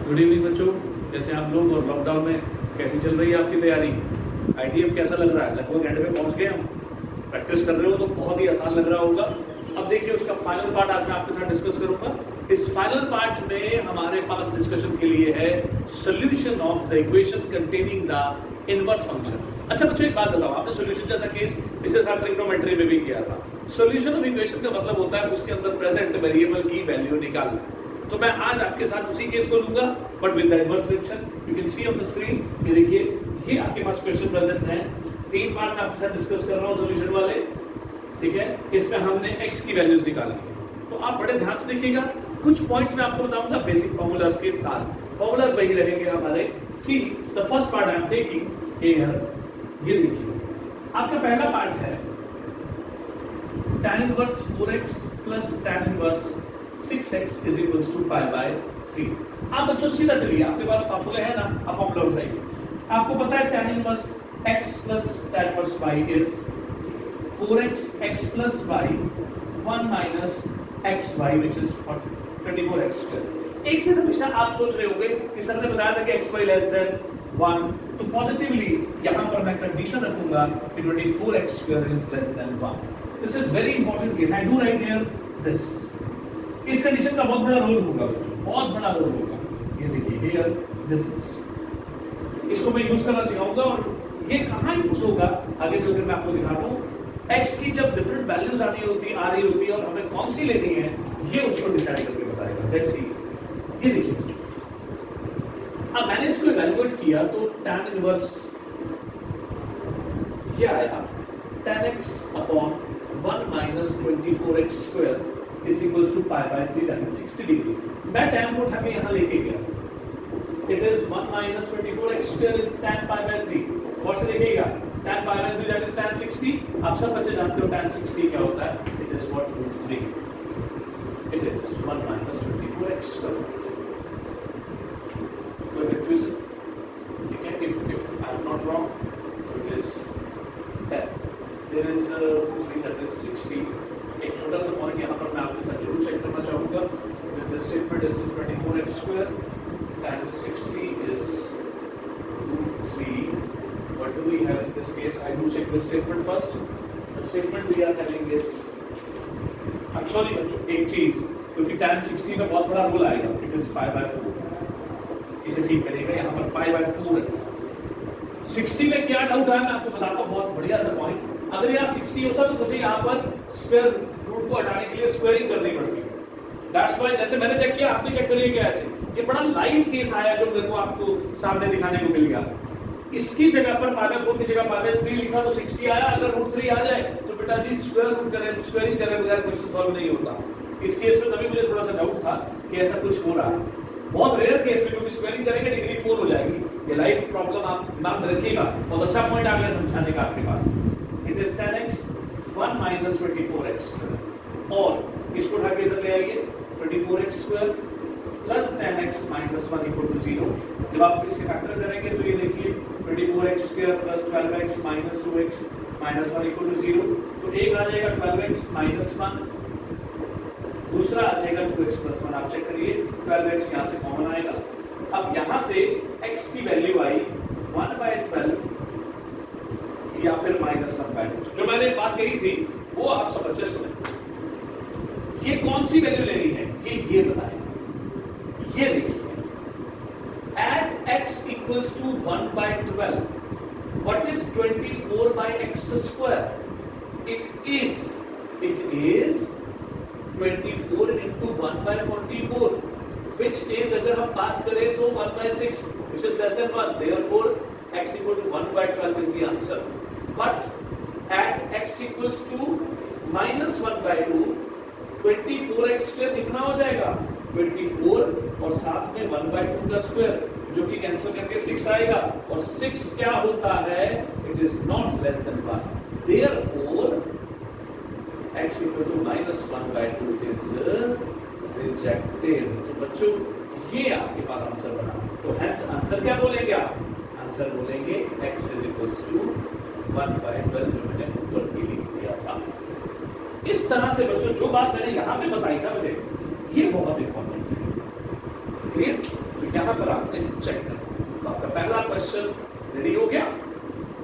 Good evening बच्चों, कैसे हैं आप लोग और लॉकडाउन में कैसी चल रही है आपकी तैयारी? आईटीएफ कैसा लग रहा है? लगभग एंड में पहुंच गए हम। प्रैक्टिस कर रहे हो तो बहुत ही आसान लग रहा होगा। अब देखिए उसका फाइनल पार्ट आज मैं आपके साथ डिस्कस करूंगा। इस फाइनल पार्ट में हमारे पास डिस्कशन के लिए है solution of the equation containing the inverse function. अच्छा बच्चों एक बात बताओ, आपने सॉल्यूशन जैसा केस पिछले साल ट्रिग्नोमेट्री में भी किया था। सॉल्यूशन ऑफ इक्वेशन का मतलब होता है उसके अंदर प्रेजेंट वेरिएबल की वैल्यू निकालना। तो मैं आज आपके साथ उसी केस को लूंगा but with the inverse function. You can see on the screen, ये देखिए ये आपके पास क्वेश्चन प्रेजेंट है। 3 पार्ट मैं आपके साथ डिस्कस कर रहा हूँ सॉल्यूशन वाले, ठीक है। इसमें हमने x की वैल्यूज निकाली है, तो आप बड़े ध्यान से देखिएगा। कुछ पॉइंट्स मैं आपको बताऊंगा बेसिक फार्मूलाज के साथ। फार्मूलाज वही रहेंगे हमारे। See the first part I am taking here, ये देखिए आपका पहला पार्ट है tan inverse 4x plus tan inverse 6x is equals to pi by 3। आप बच्चों सीधा चलिए, आपके पास फार्मूले है ना, आप फार्मूला उठाइए। आपको पता है tan inverse x plus tan inverse y is 4x x plus y 1 minus xy which is 24x square। एक चीज हमेशा आप सोच रहे होंगे कि सर ने बताया था कि xy less than 1, तो पॉजिटिवली यहां पर मैं कंडीशन रखूंगा कि 24x square is less than 1। This is very important case, I do right here this. इस कंडीशन का बहुत बड़ा रोल होगा बच्चों, बहुत बड़ा रोल होगा। ये देखिए हियर दिस इज, इसको मैं यूज करना सिखाऊंगा और ये कहां यूज होगा आगे चलकर मैं आपको दिखाता हूं। x की जब डिफरेंट वैल्यूज आ रही होती है और हमें कौन सी लेनी है ये उसको डिसाइड करके बताएगा। लेट्स सी, ये देखिए अब मैंने इसको इवैल्यूएट किया तो tan इनवर्स ये आया tan x upon 1 minus 24x square is equals to pi by 3, that is 60 degree. मैं tan को उठा के यहाँ लेके गया, it is 1 minus 24x square is tan pi by 3। और से देखिएगा tan pi by 3 that is tan 60। आप सब बच्चे जानते हो tan 60 क्या होता है, it is what root 3, it is 1 minus 24x square। कोई confusion? ठीक है, if I am not wrong, it is that there is root 3 that is 60। एक छोटा सा पॉइंट यहाँ पर मैं आपके साथ जरूर चेक करना चाहूँगा। With this statement this is 24x square, that is 60 is root 3। What do we have in this case? I do check this statement first. The statement we are having is, I'm sorry बच्चों, एक चीज, क्योंकि tan 60 में बहुत बड़ा role आएगा, it is pi by 4। इसे ठीक करेगा, यहाँ पर pi by 4 है। 60 में क्या डाउट है मैं आपको बताता हूँ, बहुत बढ़िया सा पॉइंट। अगर यहाँ 60 होता तो मुझे यहाँ पर स्क्वायर रूट को हटाने के लिए स्क्वायरिंग करनी पड़ती है। दैट्स व्हाई जैसे मैंने चेक किया आप भी चेक करिएगा ऐसे। ये बड़ा लाइव केस आया जो मेरे को आपको सामने दिखाने को मिल गया। इसकी जगह पर pi by 4 की जगह pi by 3 लिखा तो 60 आया। अगर रूट 3 आ जाए तो बेटा जी स्क्वायर रूट करें, स्क्वायरिंग करें बगैर क्वेश्चन सॉल्व नहीं होता। इस केस में तभी मुझे थोड़ा सा डाउट था कि ऐसा कुछ हो रहा है। बहुत रेयर केस में, क्योंकि स्क्वायरिंग करेंगे डिग्री 4 हो जाएगी। ये लाइव प्रॉब्लम आप दिमाग में रखिएगा। बहुत अच्छा पॉइंट आ गया समझाने का आपके पास। It is tan x 1 minus 24x square और इसको उठा के इधर ले आइए 24x square plus tan x minus 1 equal to 0। जब आप इसके फैक्टर करेंगे तो ये देखिए 24x square plus 12x minus 2x minus 1 equal to 0। तो एक आ जाएगा 12x minus 1, दूसरा आ जाएगा 2x plus 1। आप चेक करिए 12x यहाँ से कॉमन आएगा। अब यहाँ से x की वैल्यू आई 1 by 12 या फिर -1/2। जो मैंने बात कही थी वो आप सब अच्छे सुने। ये कौन सी वैल्यू लेनी है ये बताएं। ये देखिए at x equals to 1 by 12 what is 24 by x square? It is 24 into 1 by 44 which is, अगर हम बात करें तो 1 by 6 which is less than 1, therefore x equal to 1 by 12 is the answer। But at x equals to minus 1 by 2 24x square कितना हो जाएगा 24 और साथ में 1 by 2 का स्क्वायर जो कि कैंसिल करके 6 आएगा और 6 क्या होता है, it is not less than 1, therefore x equal to minus 1 by 2 is rejected। तो बच्चों ये आपके पास आंसर बना। तो hence आंसर क्या बोलेंगे आप? आंसर बोलेंगे x is equals to 1 by 12 जो मैंने ऊपर भी लिख दिया था। इस तरह से बच्चों जो बात मैंने यहाँ पे बताई ना मुझे, ये बहुत इंपॉर्टेंट है। क्लियर? तो यहाँ पर आपने चेक करना। तो आपका पहला क्वेश्चन रेडी हो गया,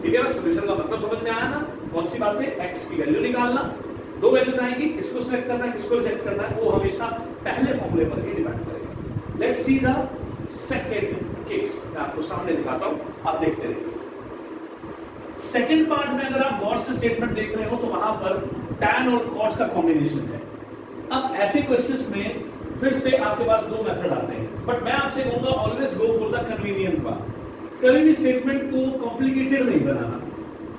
ठीक है ना? सॉल्यूशन का मतलब समझ में आया ना? कौन सी बात है? x की वैल्यू निकालना, दो वैल्यूज आएंगी, किसको सिलेक्ट करना है किसको रिजेक्ट करना है वो हमेशा पहले फॉर्मूले पर ही डिपेंड करेगा। Let's see the second case, मैं आपको सामने दिखाता हूं, आप देखते रहिए। सेकंड पार्ट में अगर आप गौर से स्टेटमेंट देख रहे हो तो वहां पर tan और cot का कॉम्बिनेशन है। अब ऐसे क्वेश्चंस में फिर से आपके पास दो मेथड आते हैं, बट मैं आपसे कहूंगा always go for the convenient part. कभी भी स्टेटमेंट को कॉम्प्लिकेटेड नहीं बनाना।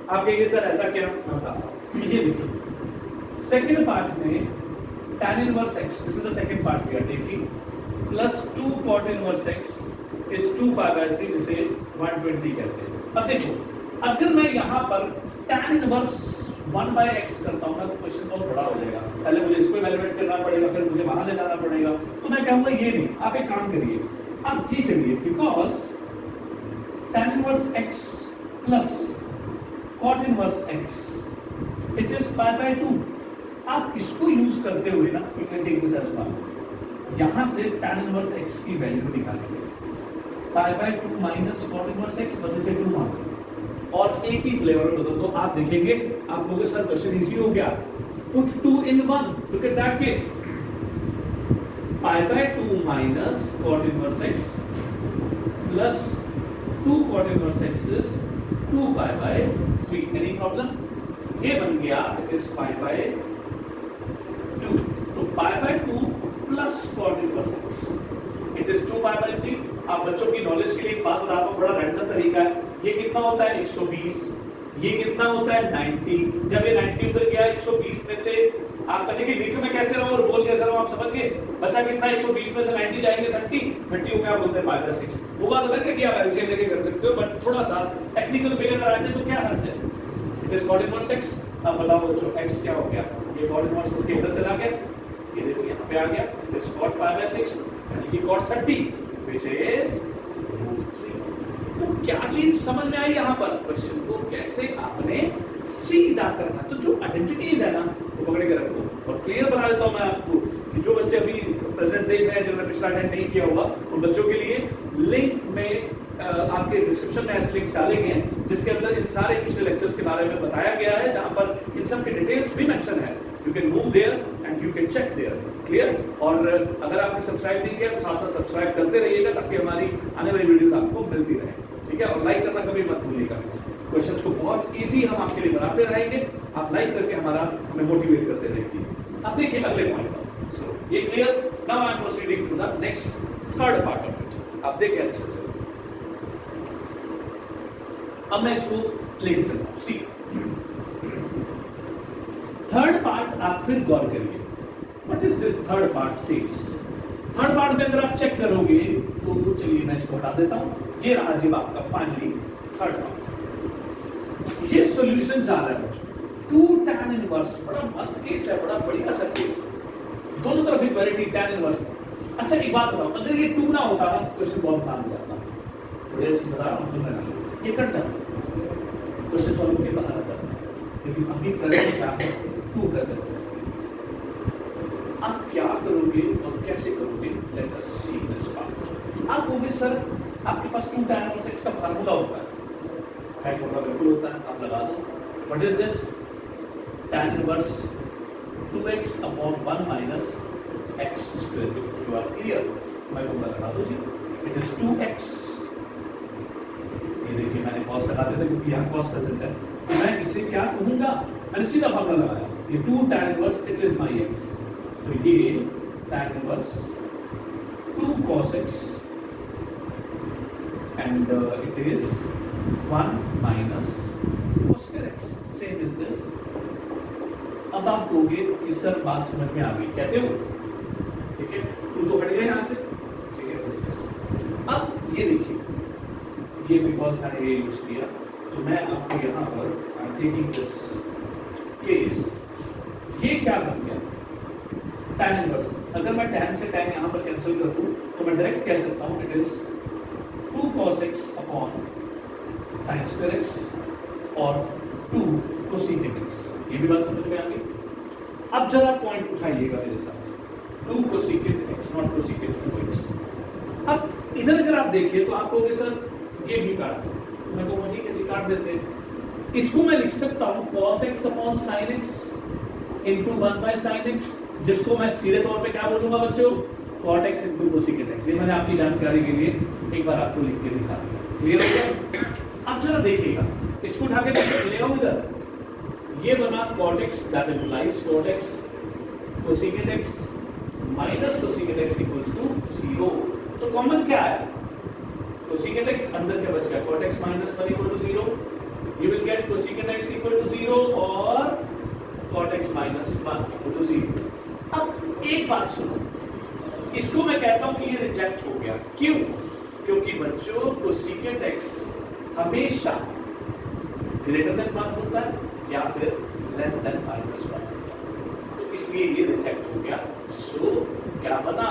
आप कहेंगे सर ऐसा क्या? मैं बताता हूं। ये देखिए सेकंड पार्ट में tan inverse x, this is the second part we are taking, plus 2 cot inverse x is 2 pi by 3, जिसे 120 कहते हैं। अब देखो अगर मैं यहाँ पर tan इनवर्स 1 बाय x करता हूँ ना तो क्वेश्चन बहुत बड़ा हो जाएगा। पहले मुझे इसको इवैल्यूएट करना पड़ेगा, फिर मुझे वहां ले जाना पड़ेगा। तो मैं कहूँगा ये नहीं, आप एक काम करिए, आप ये करिए, because tan inverse x plus cot inverse x it is pi by 2। आप इसको यूज करते हुए ना you can take this as 1, यहां से tan इनवर्स x की वैल्यू निकालेंगे, pi by 2 minus cot inverse x, बस इसे 2 मान और एक ही फ्लेवर में बदल दो। आप देखेंगे आप लोगों के साथ क्वेश्चन इजी हो गया। Put 2 in 1, look at that case, pi by 2 minus cot inverse x plus 2 cot inverse x is 2 pi by 3। Any problem? ये बन गया इट इज पाई बाय 2, तो पाई by 2 plus cot inverse x it is 2 pi by 3। आप बच्चों की knowledge के लिए एक बात बताता हूं, बड़ा रैंडम तरीका है। ये कितना होता है 120, ये कितना होता है 90। जब ये 90 उधर गया 120 में से, आप कहेंगे लिख में कैसे रहो और बोल कैसे रहो, आप समझ गए? बचा कितना 120 में से 90 जाएंगे 30 हो गया, बोलते हैं पाई बाय 6। वो बात अलग है कि आप एलसीएम लेके कर सकते हो, बट थोड़ा सा टेक्निकल पे अगर आ जाए तो क्या हर्ज है? It is cot inverse x। अब बताओ बच्चों x क्या हो गया? ये cot इनवर्स होके इधर चला गया, ये देखो यहाँ पे आ गया, it is cot pi by 6 यानी कि cot 30 which is √3। तो क्या चीज समझ में आई यहाँ पर? क्वेश्चन को कैसे आपने सीधा करना। तो जो आइडेंटिटीज है ना वो पकड़ के रखो। और क्लियर बना देता हूं मैं आपको कि जो बच्चे अभी प्रेजेंट देख रहे हैं, जिन्होंने पिछला अटेंड नहीं किया होगा, उन बच्चों के लिए लिंक में आपके डिस्क्रिप्शन में ऐसे लिंक्स डाले गए हैं जिसके अंदर इन सारे पिछले लेक्चर्स के बारे में बताया गया है, जहां पर इन सब के डिटेल्स भी मेंशन है। You can move there and you can check there. Clear? और अगर आपने सब्सक्राइब नहीं किया तो साथ साथ सब्सक्राइब करते रहिएगा ताकि हमारी आने वाली वीडियोस आपको मिलती रहे, ठीक है? और लाइक करना कभी मत भूलिएगा। क्वेश्चंस को बहुत इजी हम आपके लिए बनाते रहेंगे, आप लाइक करके हमें मोटिवेट करते रहेंगे। अब देखिए अगले पॉइंट पर। सो ये clear? Now I am proceeding to the next third part of it. आप देखिए अच्छे से। अब मैं इसको लेके चलता हूं। सी थर्ड पार्ट आप फिर गौर करिए, what is this third part says? Third part में अगर आप चेक करोगे तो चलिए मैं इसको हटा देता हूं। ये रहा जी आपका फाइनली थर्ड पार्ट। ये सॉल्यूशन जा रहा है 2 tan इनवर्स। बड़ा मस्त केस है, बड़ा बढ़िया सा केस, दोनों तरफ इक्वालिटी tan इनवर्स। अच्छा एक बात बताओ, अगर ये 2 ना होता ना क्वेश्चन बहुत आसान हो जाता। बढ़िया चीज बता रहा हूं, सुनने वाले ये कट जाता, क्वेश्चन सॉल्व के बाहर आता। लेकिन अभी प्रेजेंट क्या है? 2 प्रेजेंट। आप क्या करोगे और कैसे करोगे? Let us see this part. आप कहोगे सर आपके पास 2 tan इनवर्स x का फार्मूला होता है, फार्मूला बिल्कुल होता है, आप लगा दो। What is this? tan inverse 2x upon 1 minus x square. If you are clear, मैं फॉर्मूला लगा दो जी, इट इज 2x। ये देखिए मैंने cos लगा दिया था क्योंकि यहाँ cos प्रेजेंट है, तो मैं इसे क्या कहूंगा? मैंने सीधा फार्मूला लगाया, ये 2 tan inverse it is my x, तो ये tan inverse 2 cos x and it is 1 minus cos x। Same is this. अब आप कहोगे कि सर बात समझ में आ गई, कहते हो ठीक है, तू तो हट गया यहाँ से, ठीक है। This is. अब ये देखिए, ये बिकॉज मैंने ये यूज किया तो मैं आपको यहाँ पर I am taking this case, ये क्या बन गया? tan inverse. अगर मैं tan से tan यहाँ पर कैंसिल कर दूँ तो मैं डायरेक्ट कह सकता हूँ it is 2 cos x upon sin square x और 2 cosec x। ये भी बात समझ में आ गई? अब जरा पॉइंट उठाइएगा मेरे साथ, 2 cosec x not cosec 2x। अब इधर अगर आप देखिए तो आप कहोगे सर ये भी काट दो, मैं कहूँगा ठीक है जी काट देते हैं। इसको मैं लिख सकता हूँ cos x upon sin x into 1/sin x, जिसको मैं सीधे तौर पे क्या बोलूंगा बच्चों, cot x into cosecant x। ये मैंने आपकी जानकारी के लिए एक बार आपको लिख के दिखा दिया, क्लियर हो गया। अब जरा देखिएगा, इसको उठा के ले आओ इधर, ये बना cot x that implies cot x cosecant x minus cosecant x equals to 0। तो कॉमन क्या है, cosecant x अंदर क्या बच गया, cot x minus 1 equal to 0, you will get cosecant x equal to 0 और cot x minus 1 equal to 0। अब एक बात सुनो, इसको मैं कहता हूं कि ये रिजेक्ट हो गया, क्यों, क्योंकि बच्चों cosecant x हमेशा ग्रेटर देन 1 होता है या फिर लेस देन माइनस 1 होता है, तो इसलिए ये रिजेक्ट हो गया। सो क्या बना,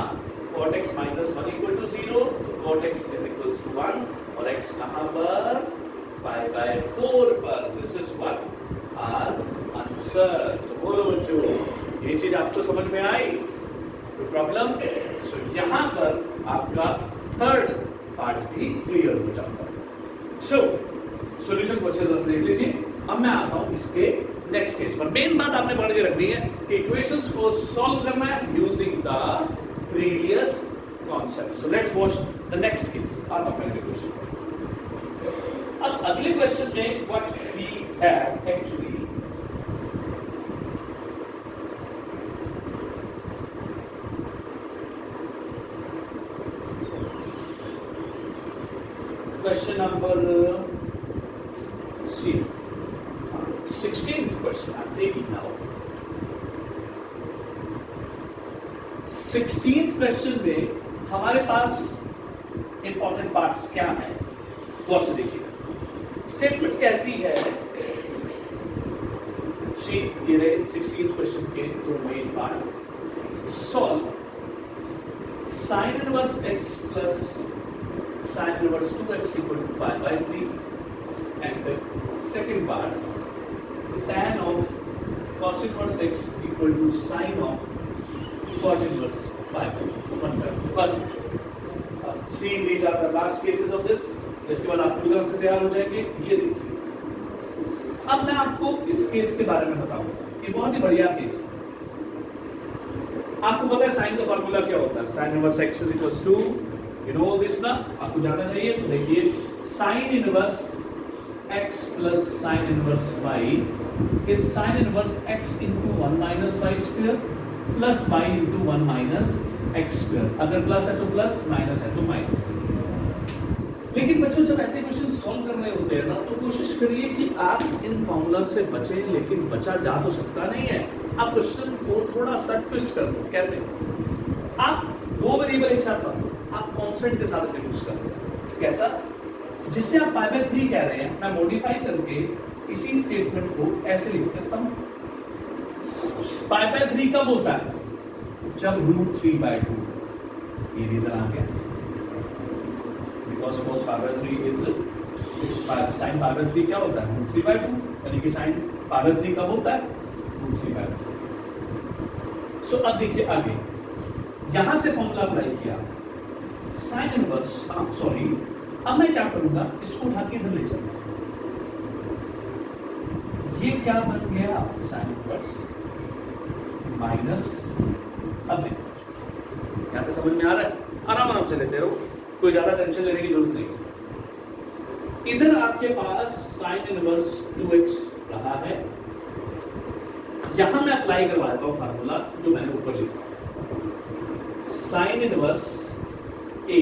cot x minus 1 equal to 0, तो cot x is equals to 1 और x कहां पर, 5/4 पर। This is what our answer. तो बोलो बच्चों, ये चीज आपको समझ में आई, कोई प्रॉब्लम? सो यहां पर आपका थर्ड पार्ट भी क्लियर हो जाता है। सो सॉल्यूशन को अच्छे तरह से देख लीजिए। अब मैं आता हूं इसके नेक्स्ट केस पर। मेन बात आपने पढ़ के रखनी है कि इक्वेशंस को सॉल्व करना है using the previous concept. So let's watch the next case. आता हूं पहले क्वेश्चन पर। अब अगले क्वेश्चन में what we have actually, question number 16th question I'm taking now. 16th question में हमारे पास इंपॉर्टेंट पार्ट्स क्या है, गौर से देखिएगा। स्टेटमेंट कहती है, ये रहे 16th क्वेश्चन के दो main part, solve sin inverse x plus sin inverse 2x equal to pi by 3, and the second part tan of cos inverse x equal to sin of cot inverse pi by 1 by 2. See, these are the last cases of this. इसके बाद आप पूरी तरह से तैयार हो जाएंगे। ये देखिए, अब मैं आपको इस केस के बारे में बताऊंगा। ये बहुत ही बढ़िया केस है। आपको पता है साइन का फॉर्मूला क्या होता है, sin inverse x is equals to, you know this ना, आपको जानना चाहिए। तो देखिए, sin inverse x plus sin inverse y is sin inverse x into 1 minus y square plus y into 1 minus x square। अगर प्लस है तो plus, minus है तो माइनस। लेकिन बच्चों जब ऐसे क्वेश्चन सॉल्व करने होते हैं ना, तो कोशिश करिए कि आप इन फॉर्मूला से बचें, लेकिन बचा जा तो सकता नहीं है। आप क्वेश्चन को थोड़ा सा ट्विस्ट कर दो। कैसे? आप दो वेरिएबल एक साथ मत लो, आप कांस्टेंट के साथ इंट्रोड्यूस कर दो। कैसा? जिससे आप पाई बाय 3 कह रहे हैं, मैं मॉडिफाई करके इसी स्टेटमेंट को ऐसे लिख सकता हूं, पाई बाय 3 कब होता है, जब √3/2। ये रीजन आ गया, because cos pi by 3 is sin pi by 3 क्या होता है, √3/2, यानी कि sin पाई बाय 3 कब होता है, √3/2। सो अब देखिए आगे, यहां से फॉर्मूला अप्लाई किया, sin इनवर्स, सॉरी, अब मैं क्या करूंगा, इसको उठा के इधर ले चलूंगा। ये क्या बन गया, sin इनवर्स माइनस, अब देखो क्या तो समझ में आ रहा है, आराम से लेते रहो, कोई ज्यादा टेंशन लेने की जरूरत नहीं। इधर आपके पास sin इनवर्स 2x रहा है, यहां मैं अप्लाई करवाता हूं फार्मूला जो मैंने ऊपर लिखा, sin inverse a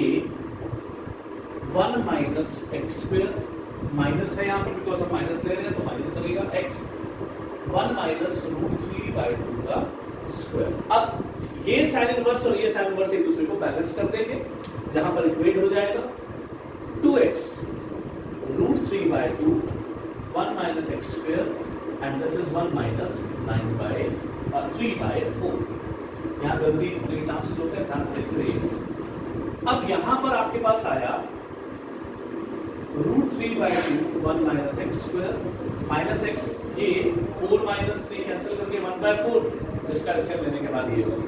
1 minus x square, minus है यहाँ पर बिकॉज हम माइनस ले रहे हैं तो माइनस लगेगा x, 1 माइनस √3/2 का स्क्वायर। अब ये साइन इनवर्स और ये साइन इनवर्स एक दूसरे को बैलेंस कर देंगे, जहां पर इक्वेट हो जाएगा 2x √3/2 1 minus x square and this is 1 minus 3/4। यहाँ गलती होने के चांसेस होते हैं, ध्यान से लिख रही। अब यहाँ पर आपके पास आया √3/2 1 minus x square minus x, ये 4 माइनस 3 कैंसिल करके 1/4, जिसका एलसीएम लेने के बाद ये होगा।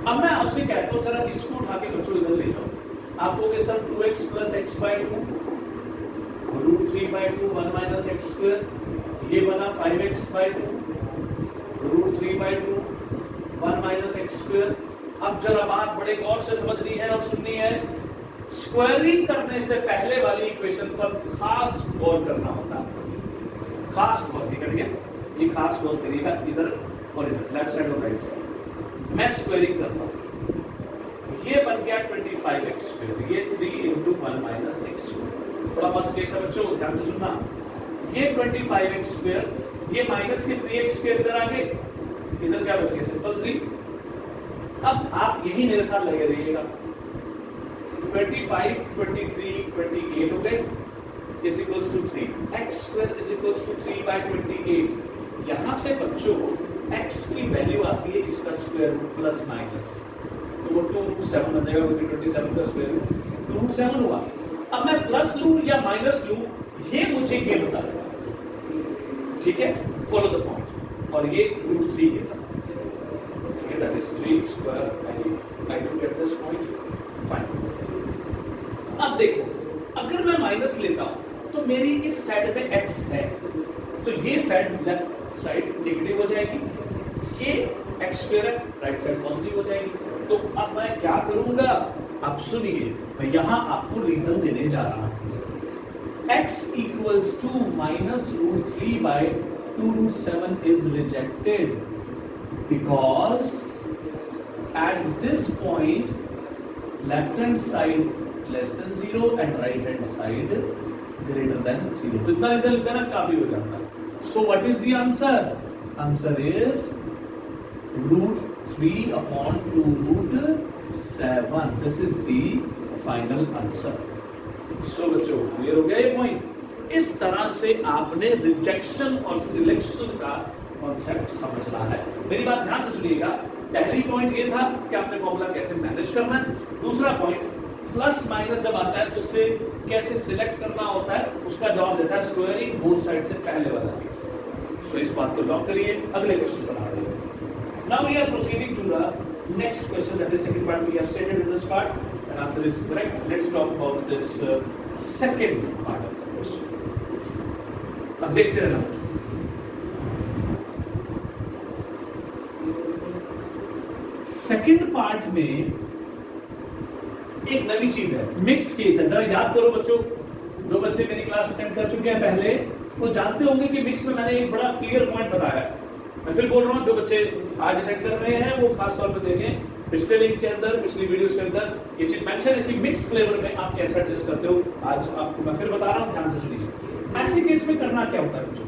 अब मैं आपसे कहता हूँ जरा इसको उठा के बच्चों इधर ले जाओ। आप कहोगे sir 2x plus x by two root 3 by two 1 minus x square, ये बना 5x by two root 3 by two 1 minus x square. अब जरा बात बड़े गौर से समझनी है और सुननी है। स्क्वायरिंग करने से पहले वाली इक्वेशन पर खास गौर करना होता है, खास गौर करिए, ये खास गौर करिएगा इधर और इधर, लेफ्ट साइड और राइट साइड। मैं स्क्वायरिंग करता हूं, ये बन गया 25x स्क्वायर, ये 3 इंटू 1 माइनस एक्स स्क्वायर। थोड़ा मस्त केस है बच्चों, ध्यान से सुनना। ये 25x स्क्वायर, ये माइनस के 3x स्क्वायर इधर आ गए, इधर क्या बच गया सिंपल 3। अब आप यही मेरे साथ लगे रहिएगा। 25, 23, 28 हो गए is equals to 3। X square is equals to 3 by 28। यहां से बच्चों x की वैल्यू आती है इसका स्क्वायर रूट प्लस माइनस, तो वो 2√7 बन जाएगा, क्योंकि 27 का स्क्वायर रूट 2√7 हुआ। अब मैं प्लस लूं या माइनस लूं, ये मुझे ये बता देगा, ठीक है, फॉलो द पॉइंट। और ये √3 के साथ, ठीक है, that is 3 square. I do get this point, fine. अब देखो, अगर मैं माइनस लेता हूं तो मेरी इस साइड में x है, तो ये साइड लेफ्ट साइड नेगेटिव हो जाएगी, ये x स्क्वायर है, राइट साइड पॉजिटिव हो जाएगी। तो अब मैं क्या करूंगा, अब सुनिए, मैं यहां आपको रीजन देने जा रहा हूं। x equals to minus √3 by 2√7 is rejected because at this point left hand side less than 0 and right hand side greater than 0। तो इतना रीजन लिखना काफी हो जाता है। So what is the answer? Answer is √3 upon 2√7। This is the final answer। So बच्चों clear हो गया ये पॉइंट। इस तरह से आपने रिजेक्शन और सिलेक्शन का कॉन्सेप्ट समझना है। मेरी बात ध्यान से सुनिएगा। पहली पॉइंट ये था कि आपने फॉर्मूला कैसे मैनेज करना है। दूसरा पॉइंट प्लस माइनस जब आता है तो उसे कैसे सिलेक्ट करना होता है, उसका जवाब देता है स्क्वायरिंग बोथ साइड से पहले वाला केस। सो इस बात को लॉक करिए, अगले क्वेश्चन पर आ रहे हैं। Now we are proceeding to the next question, that is second part we have stated in this part and answer is correct. Let's talk about this second part of the question. अब देखते रहना। Second part में एक नई चीज है, mix case है। जरा याद करो बच्चों, जो बच्चे मेरी क्लास अटेंड कर चुके हैं पहले, वो जानते होंगे कि मिक्स में मैंने एक बड़ा क्लियर पॉइंट बताया है। मैं फिर बोल रहा हूँ, जो बच्चे आज अटेंड कर रहे हैं वो खास तौर पर देखें, पिछले लिंक के अंदर, पिछली वीडियोस के अंदर ये चीज मेंशन है कि मिक्स फ्लेवर में आप कैसे एडजस्ट करते हो। आज आपको मैं फिर बता रहा हूँ, ध्यान से सुनिए। ऐसे केस में करना क्या होता है बच्चों,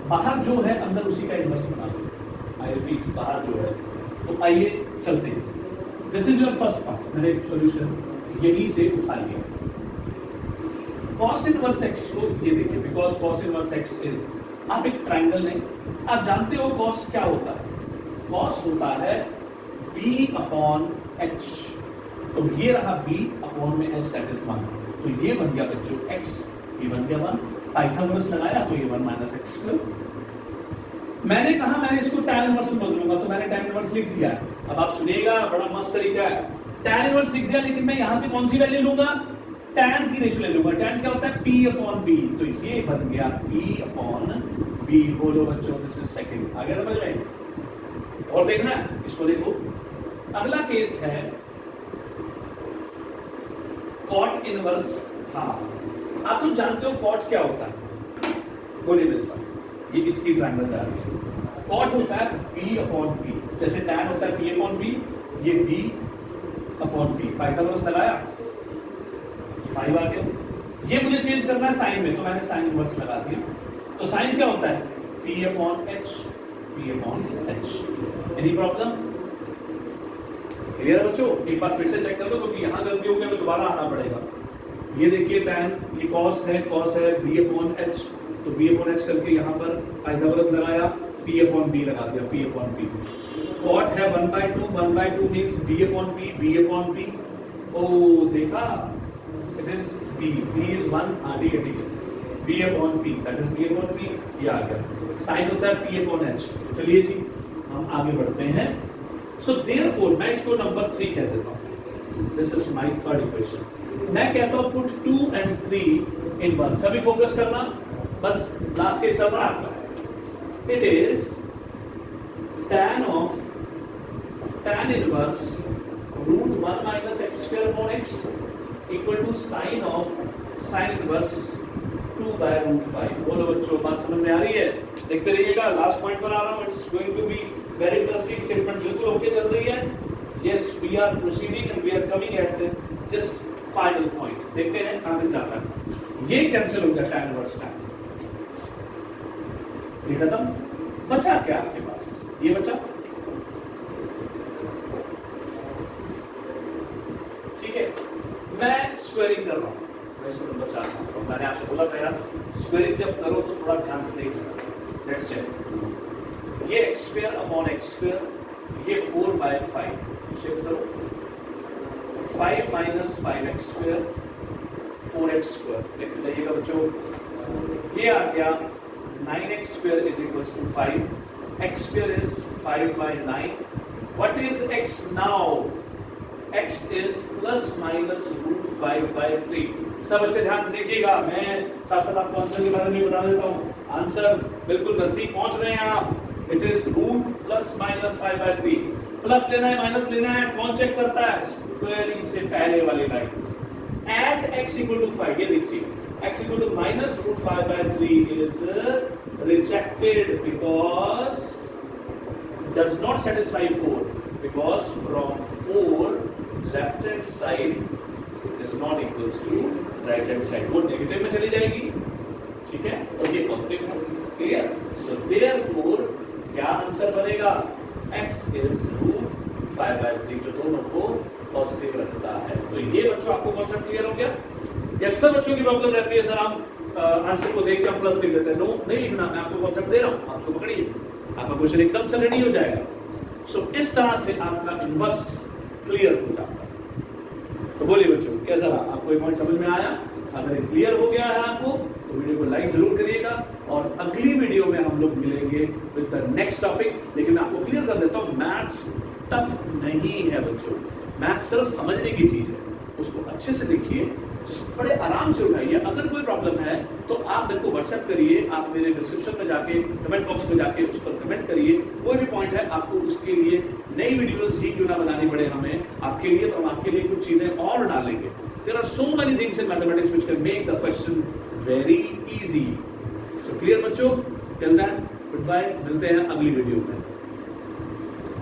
बाहर जो है अंदर उसी का इन्वर्स बना लो। आई रिपीट, बाहर जो है, तो आइए चलते हैं। This is your first part, मैंने एक सॉल्यूशन यहीं से उठा लिया। cos इनवर्स x को ये देखिए, because cos inverse x is, आप एक ट्रायंगल लें। आप जानते हो cos क्या होता है, cos होता है b अपॉन h। तो ये रहा b अपॉन में h, दैट इज 1। तो ये बन गया बच्चों x, ये बन गया 1। पाइथागोरस लगाया तो ये 1 माइनस एक्स स्क्वायर। मैंने कहा मैंने इसको tan इनवर्स में बदलूंगा, तो मैंने tan इनवर्स लिख दिया। अब आप सुनिएगा, बड़ा मस्त तरीका है। tan इनवर्स लिख दिया, लेकिन मैं यहां से कौन सी वैल्यू लूंगा, tan की रेशियो ले लूंगा। tan क्या होता है, p अपॉन b। तो ये बन गया p अपॉन b। बोलो बच्चों, दिस इज सेकंड। आगे समझ में और देखना है, इसको देखो। अगला केस है cot इनवर्स हाफ। आप लोग जानते हो cot क्या होता है, बोलिए मेरे साथ। ये इसकी ट्रायंगल जा रही है। cot होता है p अपॉन p, जैसे tan होता है p अपॉन p, ये p अपॉन p। पाइथागोरस लगाया, 5 आ गया। ये मुझे चेंज करना है साइन में, तो मैंने साइन इनवर्स लगा दिया। तो साइन क्या होता है, p upon h, p upon h। Any problem? Clear बच्चों? एक बार फिर से चेक कर लो, क्योंकि यहां गलती हो गई तो दोबारा आना पड़ेगा। ये देखिए tan, ये cos है b अपॉन h, तो b अपॉन h करके यहाँ पर पाइथागोरस लगाया, p अपॉन b लगा दिया, p अपॉन p। cot है 1/2 मींस b अपॉन p। ओ देखा, इट इज b इज 1 आधी घटी b upon p, that is b upon p। ये आ गया। साइन होता है p अपॉन h। चलिए जी, हम आगे बढ़ते हैं। सो देयरफॉर मैं इसको नंबर 3 कह देता हूं। This is my third equation. मैं कहता हूं पुट 2 and 3 in 1। सभी फोकस करना, बस लास्ट केस चल रहा है आपका। It is tan inverse √1 minus x square upon x equal to sin inverse 2/√5। बोलो बच्चों, बात समझ में आ रही है? देखते रहिएगा, लास्ट पॉइंट पर आ रहा हूं। It's going to be very interesting. Statement बिल्कुल ओके चल रही है। Yes, we are proceeding and we are coming at this final point. देखते हैं कहां तक जाता है। ये कैंसिल हो गया tan इनवर्स tan। ये खत्म। बचा क्या आपके पास? ये बचा, ठीक है। मैं स्क्वायरिंग कर रहा हूं, मैं इसको नंबर 4 मान रहा हूं। मैंने आपसे बोला था यार, स्क्वायरिंग जब करो तो थोड़ा ध्यान से देख लेना। Let's check. ये x square upon x square, ये 4/5 शिफ्ट करो। 5 minus 5x square 4x square. देखते जाइएगा बच्चों, ये आ गया 9x square is equals to 5। x square is 5/9। What is x now? x is plus minus √5/3। सब बच्चे ध्यान से देखिएगा, मैं साथ साथ आपको आंसर के बारे में बता देता हूँ। आंसर बिल्कुल नजदीक पहुंच रहे हैं आप। It is root plus minus 5/3। Plus लेना है माइनस लेना है, कौन चेक करता है? स्क्वायरिंग से पहले वाली line. At x equal to 5, ये देखिए, x equal to minus √5/3 is rejected because does not satisfy 4, because from 4 left hand side is not equals to right hand side। वो नेगेटिव में चली जाएगी, ठीक है, और ये पॉजिटिव है। क्लियर? सो देयरफॉर क्या आंसर बनेगा? x is √5/3, जो दोनों को पॉजिटिव रखता है। तो ये बच्चों आपको कॉन्सेप्ट क्लियर हो गया? ये अक्सर बच्चों की प्रॉब्लम रहती है, सर हम आंसर को देख के हम प्लस लिख देते हैं। नो, नहीं लिखना, मैं आपको कॉन्सेप्ट दे रहा हूँ, आप उसको पकड़िए, आपका क्वेश्चन एकदम से रेडी हो जाएगा। सो इस तरह से आपका इनवर्स क्लियर हो जाता है। तो बोलिए बच्चों, कैसा रहा? आपको ये पॉइंट समझ में आया? अगर ये क्लियर हो गया है आपको तो वीडियो को लाइक जरूर करिएगा, और अगली वीडियो में हम लोग मिलेंगे विद द नेक्स्ट टॉपिक। लेकिन मैं आपको क्लियर कर देता हूँ, मैथ्स टफ नहीं है बच्चों। मैथ्स सिर्फ समझने की चीज है, उसको अच्छे से देखिए, बड़े आराम से उठाइए। अगर कोई प्रॉब्लम है तो आप मेरे को व्हाट्सएप करिए, आप मेरे डिस्क्रिप्शन में जाके कमेंट बॉक्स में जाके उस पर कमेंट करिए। कोई भी पॉइंट है, आपको उसके लिए नई वीडियोस ही क्यों ना बनानी पड़े हमें आपके लिए, तो हम आपके लिए कुछ चीजें और डालेंगे। There are so many things in mathematics which can make the question very easy. So clear बच्चों? टिल देन गुड बाय, मिलते हैं अगली वीडियो में।